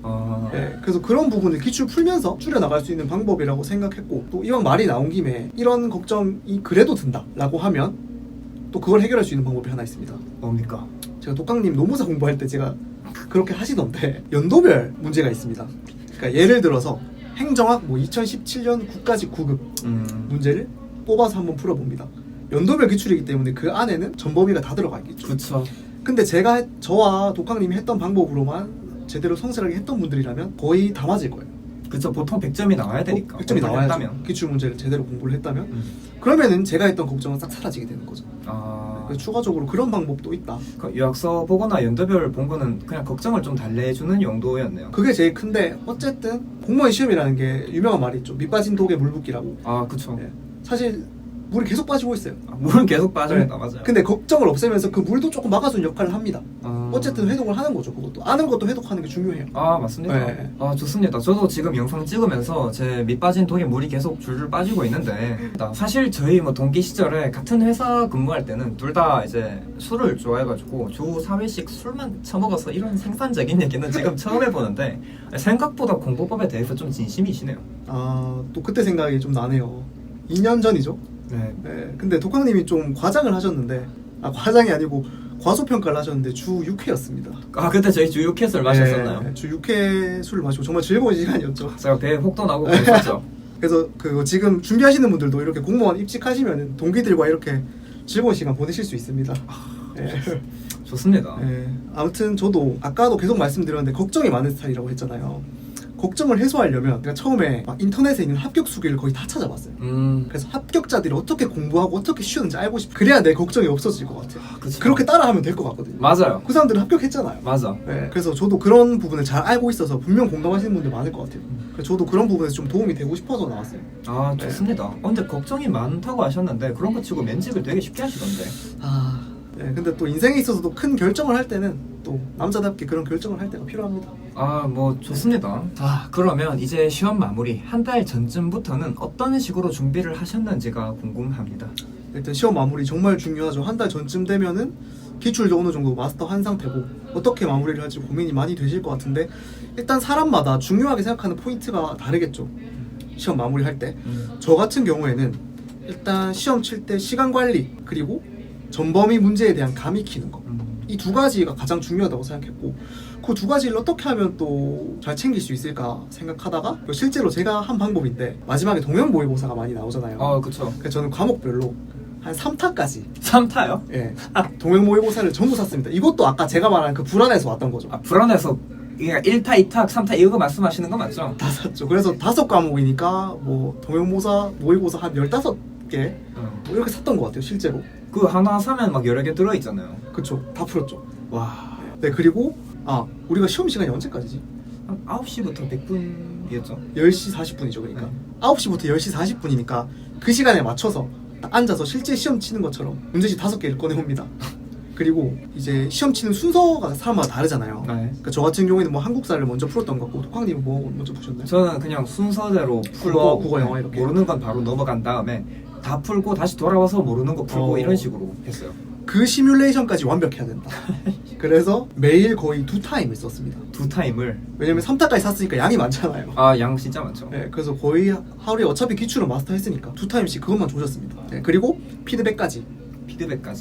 네, 그래서 그런 부분을 기출 풀면서 줄여나갈 수 있는 방법이라고 생각했고 또 이왕 말이 나온 김에 이런 걱정이 그래도 든다라고 하면 또 그걸 해결할 수 있는 방법이 하나 있습니다. 뭡니까? 제가 독강님 노무사 공부할 때 제가 그렇게 하시던데 연도별 문제가 있습니다. 그러니까 예를 들어서 행정학 뭐 2017년 국가직 9급 문제를 뽑아서 한번 풀어봅니다. 연도별 기출이기 때문에 그 안에는 전범위가 다 들어가 있겠죠. 그쵸. 근데 저와 독강님이 했던 방법으로만 제대로 성실하게 했던 분들이라면 거의 다 맞을 거예요. 그쵸. 보통 100점이 나와야 되니까. 100점이 나와야죠. 했다면. 기출 문제를 제대로 공부를 했다면 그러면은 제가 했던 걱정은 싹 사라지게 되는 거죠. 그래서 추가적으로 그런 방법도 있다. 그 요약서 보거나 연도별 본 거는 그냥 걱정을 좀 달래주는 용도였네요. 그게 제일 큰데 어쨌든 공무원 시험이라는 게 유명한 말이 있죠. 밑 빠진 독에 물 붓기라고. 그쵸. 네. 사실 물이 계속 빠지고 있어요. 물은 계속 빠져있다. 네. 맞아요. 근데 걱정을 없애면서 그 물도 조금 막아주는 역할을 합니다. 아. 어쨌든 회독을 하는 거죠. 그것도 아는 것도 회독하는 게 중요해요. 맞습니다. 네. 좋습니다. 저도 지금 영상 찍으면서 제 밑 빠진 독에 물이 계속 줄줄 빠지고 있는데 사실 저희 뭐 동기 시절에 같은 회사 근무할 때는 둘 다 이제 술을 좋아해가지고 주 4회씩 술만 처먹어서 이런 생산적인 얘기는 지금 처음 해보는데 생각보다 공부법에 대해서 좀 진심이시네요. 또 그때 생각이 좀 나네요. 2년 전이죠. 네. 네. 근데 독학님이 좀 과장을 하셨는데 과장이 아니고 과소평가를 하셨는데 주 6회였습니다. 그때 저희 주 6회술 마셨었나요? 네, 주 6회 술을 마시고 정말 즐거운 시간이었죠. 제가 배에 혹도 나고 그랬었죠. 그래서 지금 준비하시는 분들도 이렇게 공무원 입직하시면 동기들과 이렇게 즐거운 시간 보내실 수 있습니다. 네. 좋습니다. 네. 아무튼 저도 아까도 계속 말씀드렸는데 걱정이 많은 스타일이라고 했잖아요. 걱정을 해소하려면 제가 처음에 막 인터넷에 있는 합격 수기를 거의 다 찾아봤어요. 그래서 합격자들이 어떻게 공부하고 어떻게 쉬었는지 알고 싶어. 그래야 내 걱정이 없어질 것 같아요. 그쵸. 그렇게 따라하면 될 것 같거든요. 맞아요. 그 사람들은 합격했잖아요. 맞아. 네. 그래서 저도 그런 부분을 잘 알고 있어서 분명 공감하시는 분들 많을 것 같아요. 그래서 저도 그런 부분에서 좀 도움이 되고 싶어서 나왔어요. 좋습니다. 근데 걱정이 많다고 하셨는데 그런 거 치고 면직을 되게 쉽게 하시던데. 네, 근데 또 인생에 있어서도 큰 결정을 할 때는 또 남자답게 그런 결정을 할 때가 필요합니다. 뭐 좋습니다. 자, 그러면 이제 시험 마무리 한 달 전쯤부터는 어떤 식으로 준비를 하셨는지가 궁금합니다. 일단 시험 마무리 정말 중요하죠. 한 달 전쯤 되면은 기출도 어느 정도 마스터한 상태고 어떻게 마무리를 할지 고민이 많이 되실 것 같은데 일단 사람마다 중요하게 생각하는 포인트가 다르겠죠. 시험 마무리할 때. 저 같은 경우에는 일단 시험 칠 때 시간 관리 그리고 전범위 문제에 대한 감 익히는 거. 이 두 가지가 가장 중요하다고 생각했고 그 두 가지를 어떻게 하면 또 잘 챙길 수 있을까 생각하다가 실제로 제가 한 방법인데 마지막에 동형 모의고사가 많이 나오잖아요. 그쵸. 그래서 저는 과목별로 한 3타까지 3타요? 예, 동형 모의고사를 전부 샀습니다. 이것도 아까 제가 말한 그 불안에서 왔던 거죠. 불안해서 그러니까 1타, 2타, 3타 이거 말씀하시는 거 맞죠? 다 샀죠. 그래서 5과목이니까 뭐 동형모사, 모의고사 한 15개 뭐 이렇게 샀던 것 같아요. 실제로. 그 하나 사면 막 여러 개 들어있잖아요. 그쵸. 다 풀었죠. 와. 네, 그리고 우리가 시험 시간이 언제까지지? 한 9시부터 100분이었죠. 10시 40분이죠. 그러니까 9시부터 10시 40분이니까 그 시간에 맞춰서 딱 앉아서 실제 시험 치는 것처럼 문제집 5개를 꺼내옵니다. 그리고 이제 시험 치는 순서가 사람마다 다르잖아요. 네. 그러니까 저 같은 경우에는 뭐 한국사를 먼저 풀었던 것 같고 독학님은 뭐 먼저 푸셨나요? 저는 그냥 순서대로 풀고 국어, 영어 이렇게. 모르는 건 바로 넘어간 다음에 다 풀고 다시 돌아와서 모르는 거 풀고 이런 식으로 했어요. 그 시뮬레이션까지 완벽해야 된다. 그래서 매일 거의 2타임을 썼습니다. 2타임을. 왜냐면 3타까지 샀으니까 양이 많잖아요. 양 진짜 많죠. 네, 그래서 거의 하루에 어차피 기출은 마스터했으니까 2타임씩 그것만 조졌습니다. 네, 그리고 피드백까지.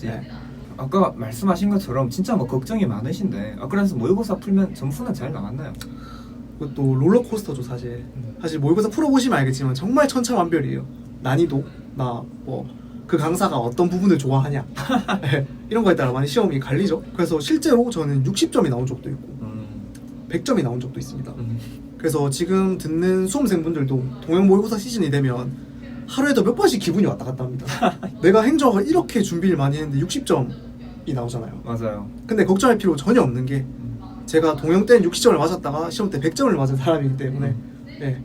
네. 아까 말씀하신 것처럼 진짜 뭐 걱정이 많으신데 그래서 모의고사 풀면 점수는 잘 나왔나요? 그것도 롤러코스터죠 사실. 사실 모의고사 풀어보시면 알겠지만 정말 천차만별이에요. 난이도, 그 강사가 어떤 부분을 좋아하냐 네, 이런 거에 따라 많이 시험이 갈리죠. 그래서 실제로 저는 60점이 나온 적도 있고 100점이 나온 적도 있습니다. 그래서 지금 듣는 수험생분들도 동형 모의고사 시즌이 되면 하루에도 몇 번씩 기분이 왔다 갔다 합니다. 내가 행정학을 이렇게 준비를 많이 했는데 60점이 나오잖아요. 맞아요. 근데 걱정할 필요 전혀 없는 게 제가 동형 때는 60점을 맞았다가 시험 때 100점을 맞은 사람이기 때문에 네,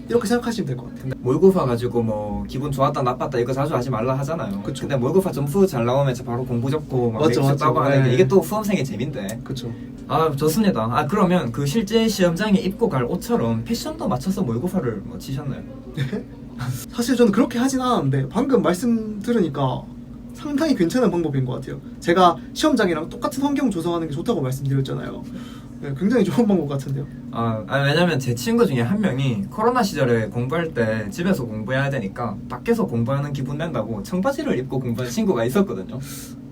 이렇게 생각하시면 될 것 같아요. 근데 모의고사 가지고 뭐 기분 좋았다 나빴다 이거 자주 하지 말라 하잖아요. 그쵸. 근데 모의고사 점수 잘 나오면 바로 공부 접고 막 맞죠, 맥주 따고 맞죠. 하는 게 네. 이게 또 수험생의 재미인데. 그렇죠. 좋습니다. 그러면 그 실제 시험장에 입고 갈 옷처럼 패션도 맞춰서 모의고사를 뭐 치셨나요? 사실 저는 그렇게 하진 않았는데 방금 말씀 들으니까 상당히 괜찮은 방법인 것 같아요. 제가 시험장이랑 똑같은 환경 조성하는 게 좋다고 말씀드렸잖아요. 네, 굉장히 좋은 방법 같은데요. 왜냐면 제 친구 중에 한 명이 코로나 시절에 공부할 때 집에서 공부해야 되니까 밖에서 공부하는 기분 낸다고 청바지를 입고 공부한 친구가 있었거든요.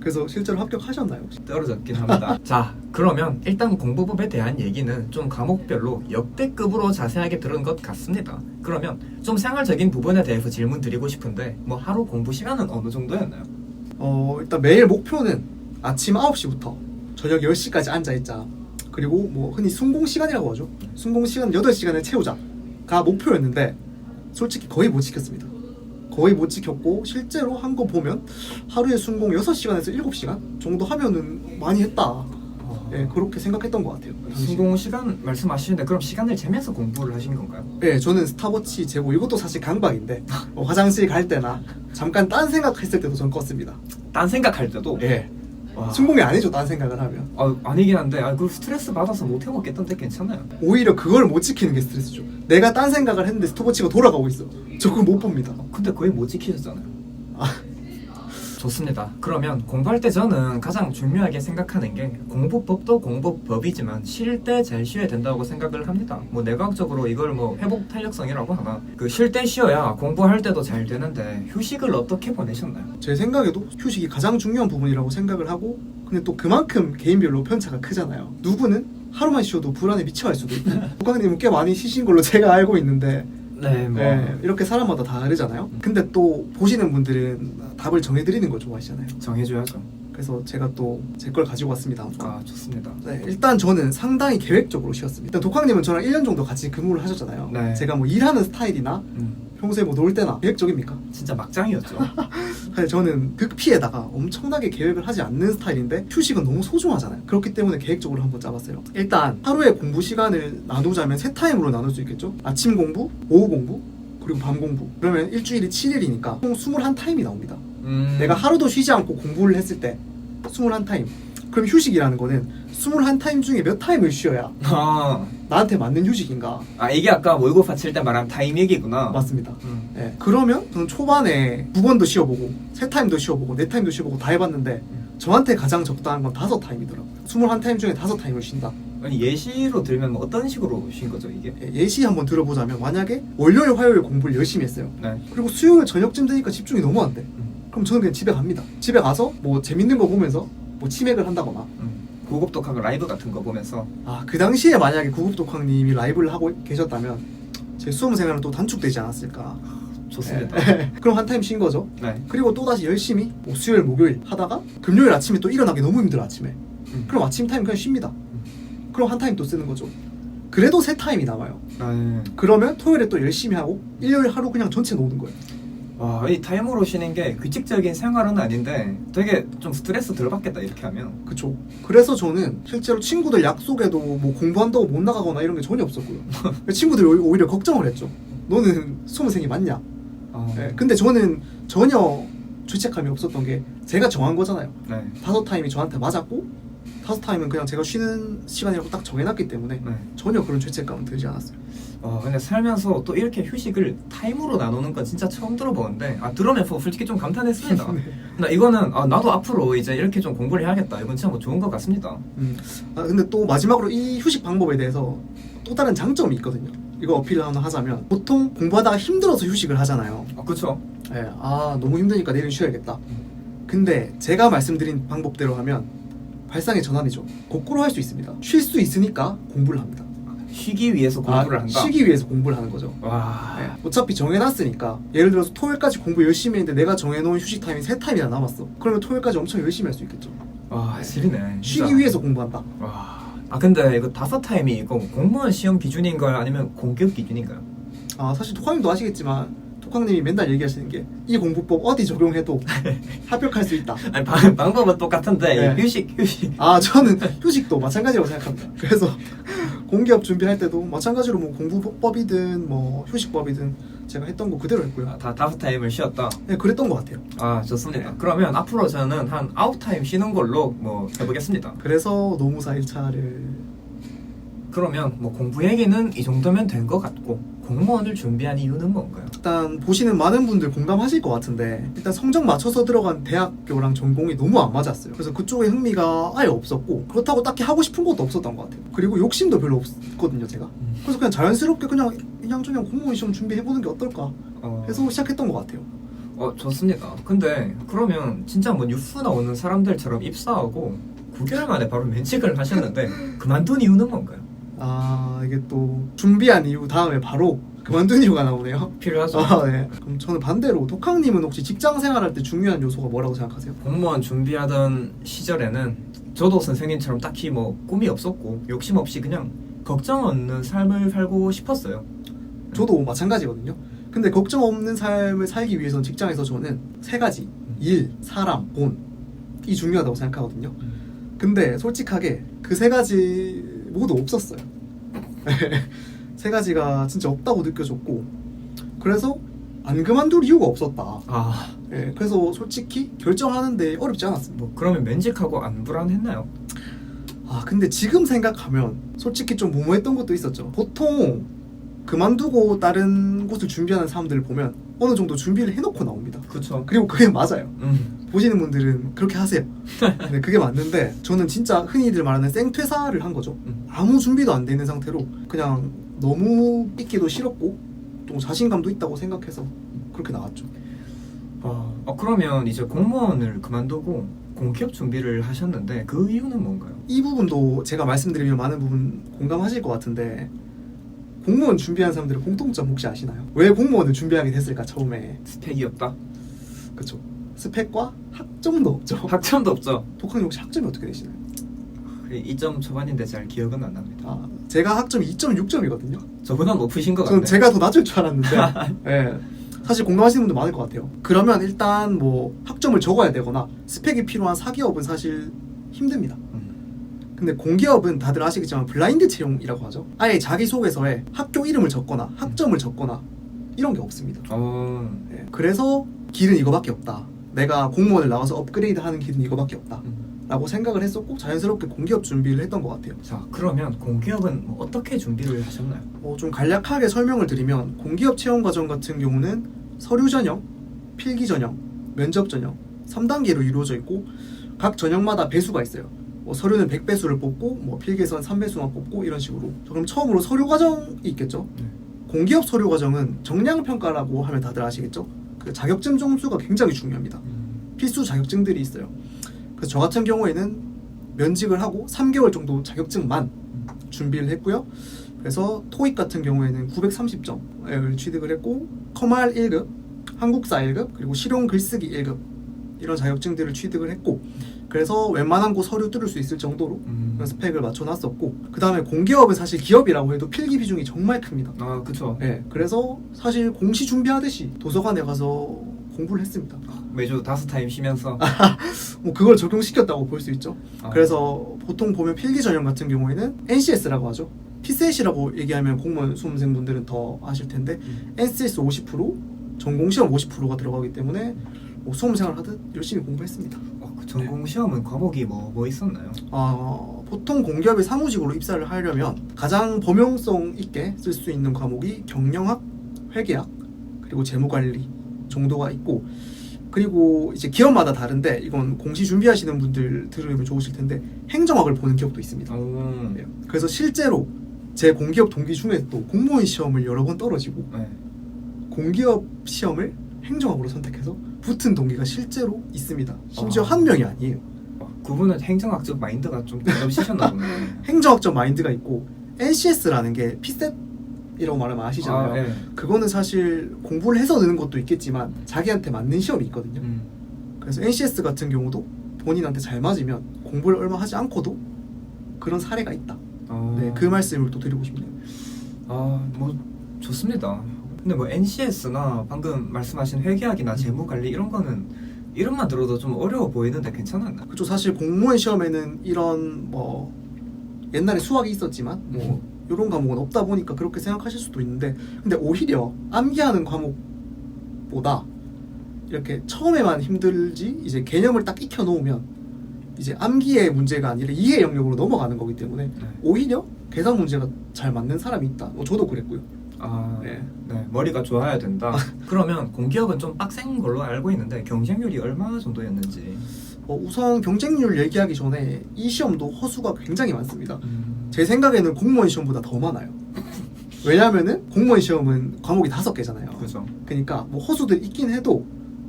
그래서 실제로 합격하셨나요? 떨어졌긴 합니다. 자, 그러면 일단 공부법에 대한 얘기는 좀 과목별로 역대급으로 자세하게 들은 것 같습니다. 그러면 좀 생활적인 부분에 대해서 질문 드리고 싶은데 뭐 하루 공부 시간은 어느 정도였나요? 일단 매일 목표는 아침 9시부터 저녁 10시까지 앉아있자. 그리고 뭐 흔히 순공 시간이라고 하죠. 순공 시간 8시간을 채우자가 목표였는데 솔직히 거의 못 지켰습니다. 거의 못 지켰고 실제로 한 거 보면 하루에 순공 6시간에서 7시간 정도 하면은 많이 했다. 네, 그렇게 생각했던 것 같아요. 순공 시간 말씀하시는데 그럼 시간을 재면서 공부를 하신 건가요? 네, 저는 스탑워치 재고 이것도 사실 강박인데 화장실 갈 때나 잠깐 딴 생각했을 때도 전 껐습니다. 딴 생각할 때도? 예. 순공이 아니죠, 딴 생각을 하면. 아니긴 한데 그 스트레스 받아서 못 해먹겠던데 괜찮아요. 오히려 그걸 못 지키는 게 스트레스죠. 내가 딴 생각을 했는데 스톱워치가 돌아가고 있어. 저 그걸 못 봅니다. 근데 거의 못 지키셨잖아요. 좋습니다. 그러면 공부할 때 저는 가장 중요하게 생각하는 게 공부법도 공부법이지만 쉴 때 잘 쉬어야 된다고 생각을 합니다. 뭐 내과학적으로 이걸 뭐 회복 탄력성이라고 하나. 그 쉴 때 쉬어야 공부할 때도 잘 되는데 휴식을 어떻게 보내셨나요? 제 생각에도 휴식이 가장 중요한 부분이라고 생각을 하고 근데 또 그만큼 개인별로 편차가 크잖아요. 누구는 하루만 쉬어도 불안에 미쳐할 수도 있고 국장님은 꽤 많이 쉬신 걸로 제가 알고 있는데 네, 네, 이렇게 사람마다 다르잖아요. 근데 또 보시는 분들은 답을 정해드리는 걸 좋아하시잖아요. 정해줘야죠. 그래서 제가 또 제 걸 가지고 왔습니다. 좋습니다. 네, 일단 저는 상당히 계획적으로 쉬었습니다. 일단 독학님은 저랑 1년 정도 같이 근무를 하셨잖아요. 네. 제가 뭐 일하는 스타일이나 평소에 뭐 놀 때나 계획적입니까? 진짜 막장이었죠. 사실 저는 극피에다가 엄청나게 계획을 하지 않는 스타일인데 휴식은 너무 소중하잖아요. 그렇기 때문에 계획적으로 한번 짜봤어요. 일단 하루에 공부 시간을 나누자면 세 타임으로 나눌 수 있겠죠. 아침 공부, 오후 공부, 그리고 밤 공부. 그러면 일주일이 7일이니까 총 21타임이 나옵니다. 내가 하루도 쉬지 않고 공부를 했을 때 21타임. 그럼 휴식이라는 거는 21타임 중에 몇 타임을 쉬어야 나한테 맞는 휴식인가? 이게 아까 모의고사 칠 때 말한 타임 얘기구나. 맞습니다. 네. 그러면 저는 초반에 9번도 쉬어보고 3타임도 쉬어보고 4타임도 쉬어보고 다 해봤는데 저한테 가장 적당한 건 5타임이더라고요. 21타임 중에 5타임을 쉰다. 아니 예시로 들면 뭐 어떤 식으로 쉰 거죠 이게? 예시 한번 들어보자면 만약에 월요일 화요일 공부를 열심히 했어요. 네. 그리고 수요일 저녁쯤 되니까 집중이 너무 안 돼. 그럼 저는 그냥 집에 갑니다. 집에 가서 뭐 재밌는 거 보면서 뭐 치맥을 한다거나. 구급독학 라이브 같은 거 보면서. 그 당시에 만약에 구급독학님이 라이브를 하고 계셨다면 제 수험생활은 또 단축되지 않았을까. 좋습니다. 그럼 한 타임 쉰 거죠. 네. 그리고 또 다시 열심히 뭐 수요일 목요일 하다가 금요일 아침에 또 일어나기 너무 힘들어 아침에. 그럼 아침 타임 그냥 쉽니다. 그럼 한 타임 또 쓰는 거죠. 그래도 3타임이 남아요. 그러면 토요일에 또 열심히 하고 일요일 하루 그냥 전체 노는 거예요. 와, 이 타임으로 쉬는 게 규칙적인 생활은 아닌데 되게 좀 스트레스 덜 받겠다 이렇게 하면. 그쵸. 그래서 저는 실제로 친구들 약속에도 뭐 공부한다고 못 나가거나 이런 게 전혀 없었고요. 친구들이 오히려 걱정을 했죠. 너는 수험생이 맞냐? 네, 근데 저는 전혀 죄책감이 없었던 게 제가 정한 거잖아요. 네. 5타임이 저한테 맞았고 5타임은 그냥 제가 쉬는 시간이라고 딱 정해놨기 때문에 네. 전혀 그런 죄책감은 들지 않았어요. 근데 살면서 또 이렇게 휴식을 타임으로 나누는 건 진짜 처음 들어보는데 들으면서 솔직히 좀 감탄했습니다. 네. 나 이거는 나도 앞으로 이제 이렇게 좀 공부를 해야겠다. 이건 진짜 뭐 좋은 것 같습니다. 근데 또 마지막으로 이 휴식 방법에 대해서 또 다른 장점이 있거든요. 이거 어필을 하나 하자면 보통 공부하다가 힘들어서 휴식을 하잖아요. 그렇죠. 네, 너무 힘드니까 내일은 쉬어야겠다. 근데 제가 말씀드린 방법대로 하면 발상의 전환이죠. 거꾸로 할 수 있습니다. 쉴 수 있으니까 공부를 합니다. 쉬기 위해서 공부를 한다? 쉬기 위해서 공부를 하는 거죠. 와. 네, 어차피 정해놨으니까 예를 들어서 토요일까지 공부 열심히 했는데 내가 정해놓은 휴식 타임이 3타임이나 남았어. 그러면 토요일까지 엄청 열심히 할 수 있겠죠. 와, 지리네. 쉬기 위해서 공부한다. 와. 근데 이거 5타임이 이거 공무원 시험 기준인가요? 아니면 공격 기준인가요? 사실 토강님도 아시겠지만 토강님이 맨날 얘기하시는 게 이 공부법 어디 적용해도 합격할 수 있다. 아니 방법은 똑같은데 네. 휴식. 저는 휴식도 마찬가지라고 생각합니다. 그래서 공기업 준비할 때도 마찬가지로 뭐 공부법이든 뭐 휴식법이든 제가 했던 거 그대로 했고요. 다 5타임을 쉬었다? 네, 그랬던 것 같아요. 좋습니다. 네. 그러면 앞으로 저는 한 9타임 쉬는 걸로 뭐 해보겠습니다. 그래서 노무사 1차를 그러면 뭐 공부 얘기는 이 정도면 된 것 같고 공무원을 준비한 이유는 뭔가요? 일단 보시는 많은 분들 공감하실 것 같은데 일단 성적 맞춰서 들어간 대학교랑 전공이 너무 안 맞았어요. 그래서 그쪽에 흥미가 아예 없었고 그렇다고 딱히 하고 싶은 것도 없었던 것 같아요. 그리고 욕심도 별로 없거든요 제가. 그래서 그냥 자연스럽게 그냥 공무원 시험 준비해보는 게 어떨까 해서 시작했던 것 같아요. 좋습니다. 근데 그러면 진짜 뭐 뉴스 나오는 사람들처럼 입사하고 9개월 만에 바로 면직을 하셨는데 그만둔 이유는 뭔가요? 이게 또 준비한 이유 다음에 바로 그만둔 이유가 나오네요. 필요하죠. 네. 그럼 저는 반대로 독학님은 혹시 직장 생활할 때 중요한 요소가 뭐라고 생각하세요? 공무원 준비하던 시절에는 저도 선생님처럼 딱히 뭐 꿈이 없었고 욕심 없이 그냥 걱정 없는 삶을 살고 싶었어요. 저도 마찬가지거든요. 근데 걱정 없는 삶을 살기 위해서는 직장에서 저는 3가지 일, 사람, 돈이 중요하다고 생각하거든요. 근데 솔직하게 그 3가지 모두 없었어요. 3가지가 진짜 없다고 느껴졌고 그래서 안 그만둘 이유가 없었다. 네, 그래서 솔직히 결정하는데 어렵지 않았습니다. 뭐 그러면 면직하고 안 불안했나요? 근데 지금 생각하면 솔직히 좀 무모했던 것도 있었죠. 보통 그만두고 다른 곳을 준비하는 사람들을 보면 어느 정도 준비를 해놓고 나옵니다. 그렇죠. 그리고 그게 맞아요. 보시는 분들은 그렇게 하세요. 근데 그게 맞는데 저는 진짜 흔히들 말하는 생퇴사를 한 거죠. 아무 준비도 안 돼 있는 상태로 그냥 너무 있기도 싫었고 또 자신감도 있다고 생각해서 그렇게 나왔죠. 그러면 이제 공무원을 그만두고 공기업 준비를 하셨는데 그 이유는 뭔가요? 이 부분도 제가 말씀드리면 많은 부분 공감하실 것 같은데 공무원 준비한 사람들의 공통점 혹시 아시나요? 왜 공무원을 준비하게 됐을까 처음에? 스펙이 없다? 그쵸. 스펙과 학점도 없죠. 학점도 없죠. 독학님 혹시 학점이 어떻게 되시나요? 2점 초반인데 잘 기억은 안 납니다. 제가 학점이 2.6점이거든요. 저보다 높으신 것 저는 같네요. 제가 더 낮을 줄 알았는데 네. 사실 공감하시는 분도 많을 것 같아요. 그러면 일단 뭐 학점을 적어야 되거나 스펙이 필요한 사기업은 사실 힘듭니다. 근데 공기업은 다들 아시겠지만 블라인드 채용이라고 하죠. 아예 자기소개서에 학교 이름을 적거나 학점을 적거나 이런 게 없습니다. 네. 그래서 길은 이거밖에 없다. 내가 공무원을 나와서 업그레이드하는 길은 이거밖에 없다 라고 생각을 했었고 자연스럽게 공기업 준비를 했던 것 같아요. 자, 그러면 공기업은 어떻게 준비를 하셨나요? 좀 간략하게 설명을 드리면 공기업 채용 과정 같은 경우는 서류 전형, 필기 전형, 면접 전형 3단계로 이루어져 있고 각 전형마다 배수가 있어요. 뭐 서류는 100배수를 뽑고 뭐 필기에서는 3배수만 뽑고 이런 식으로. 그럼 처음으로 서류 과정이 있겠죠. 공기업 서류 과정은 정량 평가라고 하면 다들 아시겠죠? 그 자격증 점수가 굉장히 중요합니다. 필수 자격증들이 있어요. 그래서 저 같은 경우에는 면직을 하고 3개월 정도 자격증만 준비를 했고요. 그래서 토익 같은 경우에는 930점을 취득을 했고 커말 1급, 한국사 1급, 그리고 실용 글쓰기 1급 이런 자격증들을 취득을 했고 그래서 웬만한 곳 서류 뚫을 수 있을 정도로 그런 스펙을 맞춰놨었고 그 다음에 공기업은 사실 기업이라고 해도 필기 비중이 정말 큽니다. 아 그쵸. 네, 그래서 사실 공시 준비하듯이 도서관에 가서 공부를 했습니다. 매주 5타임 쉬면서 뭐 그걸 적용시켰다고 볼 수 있죠. 아. 그래서 보통 보면 필기 전형 같은 경우에는 NCS라고 하죠. PSAT라고 얘기하면 공무원 수험생분들은 더 아실 텐데 NCS 50%, 전공시험 50%가 들어가기 때문에 뭐 수험생활 하듯 열심히 공부했습니다. 그 전공 시험은 과목이 뭐 있었나요? 보통 공기업에 사무직으로 입사를 하려면 가장 범용성 있게 쓸 수 있는 과목이 경영학, 회계학, 그리고 재무관리 정도가 있고 그리고 이제 기업마다 다른데 이건 공시 준비하시는 분들 들으면 좋으실 텐데 행정학을 보는 기업도 있습니다. 네. 그래서 실제로 제 공기업 동기 중에도 공무원 시험을 여러 번 떨어지고 네. 공기업 시험을 행정학으로 선택해서 붙은 동기가 실제로 있습니다. 심지어 한 명이 아니에요. 그분은 행정학적 마인드가 좀 부담시셨나 보네. 행정학적 마인드가 있고 NCS라는 게 피셋이라고 말하면 아시잖아요. 네. 그거는 사실 공부를 해서 느는 것도 있겠지만 자기한테 맞는 시험이 있거든요. 그래서 NCS 같은 경우도 본인한테 잘 맞으면 공부를 얼마 하지 않고도 그런 사례가 있다. 네, 그 말씀을 또 드리고 싶네요. 뭐 좋습니다. 근데 뭐 NCS나 방금 말씀하신 회계학이나 재무관리 이런 거는 이름만 들어도 좀 어려워 보이는데 괜찮았나? 그렇죠. 사실 공무원 시험에는 이런 뭐 옛날에 수학이 있었지만 뭐 이런 과목은 없다 보니까 그렇게 생각하실 수도 있는데 근데 오히려 암기하는 과목보다 이렇게 처음에만 힘들지 이제 개념을 딱 익혀 놓으면 이제 암기의 문제가 아니라 이해 영역으로 넘어가는 거기 때문에 오히려 계산 문제가 잘 맞는 사람이 있다. 저도 그랬고요. 네, 머리가 좋아야 된다. 그러면 공기업은 좀 빡센 걸로 알고 있는데 경쟁률이 얼마 정도였는지. 우선 경쟁률 얘기하기 전에 이 시험도 허수가 굉장히 많습니다. 제 생각에는 공무원 시험보다 더 많아요. 왜냐하면은 공무원 시험은 과목이 5개잖아요. 그죠. 그러니까 뭐 허수들 있긴 해도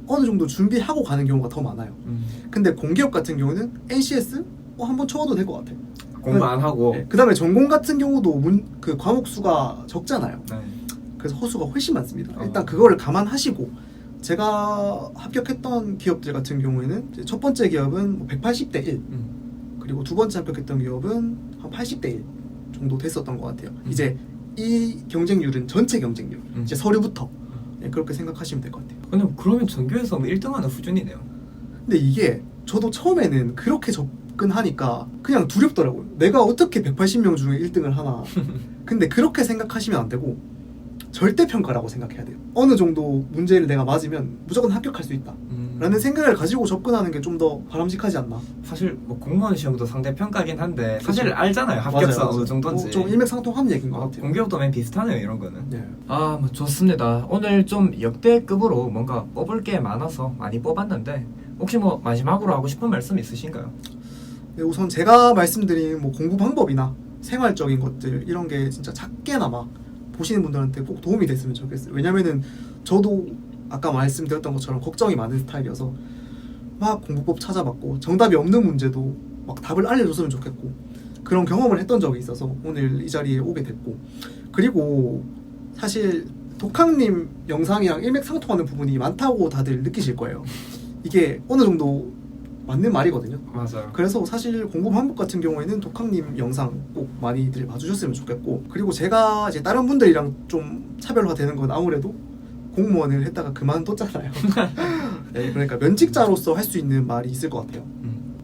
어느 정도 준비하고 가는 경우가 더 많아요. 근데 공기업 같은 경우는 NCS 한번 쳐도 될 것 같아요. 공부 안 하고. 네. 그다음에 전공 같은 경우도 그 과목 수가 적잖아요. 네. 그래서 허수가 훨씬 많습니다. 일단 그거를 감안하시고 제가 합격했던 기업들 같은 경우에는 첫 번째 기업은 180대 1 그리고 두 번째 합격했던 기업은 한 80대 1 정도 됐었던 것 같아요. 이제 이 경쟁률은 전체 경쟁률 이제 서류부터 네, 그렇게 생각하시면 될 것 같아요. 근데 그러면 전교에서 1등하는 수준이네요. 근데 이게 저도 처음에는 그렇게 접근하니까 그냥 두렵더라고요. 내가 어떻게 180명 중에 1등을 하나. 근데 그렇게 생각하시면 안 되고 절대평가라고 생각해야 돼요. 어느 정도 문제를 내가 맞으면 무조건 합격할 수 있다 라는 생각을 가지고 접근하는 게 좀 더 바람직하지 않나. 사실 뭐 공무원 시험도 상대평가긴 한데 사실 그쵸. 알잖아요. 합격서 맞아요. 어느 정도인지. 좀 일맥상통한 얘기인 것 같아요. 공기업도 맨 비슷하네요. 이런 거는. 네. 뭐 좋습니다. 오늘 좀 역대급으로 뭔가 뽑을 게 많아서 많이 뽑았는데 혹시 뭐 마지막으로 하고 싶은 말씀 있으신가요? 네, 우선 제가 말씀드린 뭐 공부 방법이나 생활적인 것들 이런 게 진짜 작게나마 보시는 분들한테 꼭 도움이 됐으면 좋겠어요. 왜냐면은 저도 아까 말씀드렸던 것처럼 걱정이 많은 스타일이어서 막 공부법 찾아봤고 정답이 없는 문제도 막 답을 알려줬으면 좋겠고 그런 경험을 했던 적이 있어서 오늘 이 자리에 오게 됐고 그리고 사실 독학님 영상이랑 일맥상통하는 부분이 많다고 다들 느끼실 거예요. 이게 어느 정도 맞는 말이거든요. 맞아요. 그래서 사실 공부 방법 같은 경우에는 독학님 영상 꼭 많이들 봐주셨으면 좋겠고 그리고 제가 이제 다른 분들이랑 좀 차별화되는 건 아무래도 공무원을 했다가 그만뒀잖아요. 네, 그러니까 면직자로서 할 수 있는 말이 있을 것 같아요.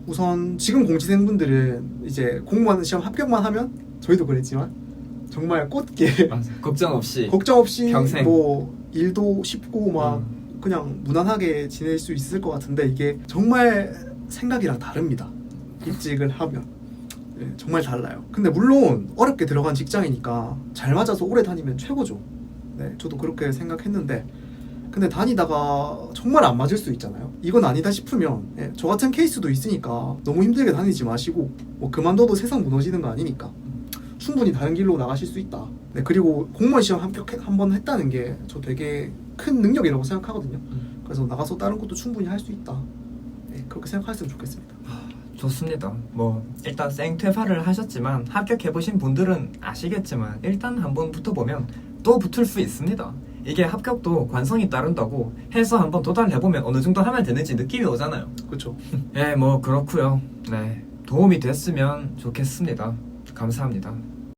우선 지금 공시생분들은 이제 공무원 시험 합격만 하면 저희도 그랬지만 정말 꽃게 걱정 없이 평생 뭐 일도 쉽고 막 그냥 무난하게 지낼 수 있을 것 같은데 이게 정말 생각이랑 다릅니다. 입직을 하면 네, 정말 달라요. 근데 물론 어렵게 들어간 직장이니까 잘 맞아서 오래 다니면 최고죠. 네, 저도 그렇게 생각했는데 근데 다니다가 정말 안 맞을 수 있잖아요. 이건 아니다 싶으면 저 같은 케이스도 있으니까 너무 힘들게 다니지 마시고 뭐 그만둬도 세상 무너지는 거 아니니까 충분히 다른 길로 나가실 수 있다. 네, 그리고 공무원 시험 한번 했다는 게 저 되게 큰 능력이라고 생각하거든요. 그래서 나가서 다른 것도 충분히 할 수 있다. 네, 그렇게 생각하셨으면 좋겠습니다. 좋습니다. 뭐 일단 생퇴사를 하셨지만 합격해보신 분들은 아시겠지만 일단 한번 붙어보면 또 붙을 수 있습니다. 이게 합격도 관성이 따른다고 해서 한번 도달해보면 어느 정도 하면 되는지 느낌이 오잖아요. 그렇죠. 뭐 그렇고요. 네, 도움이 됐으면 좋겠습니다. 감사합니다.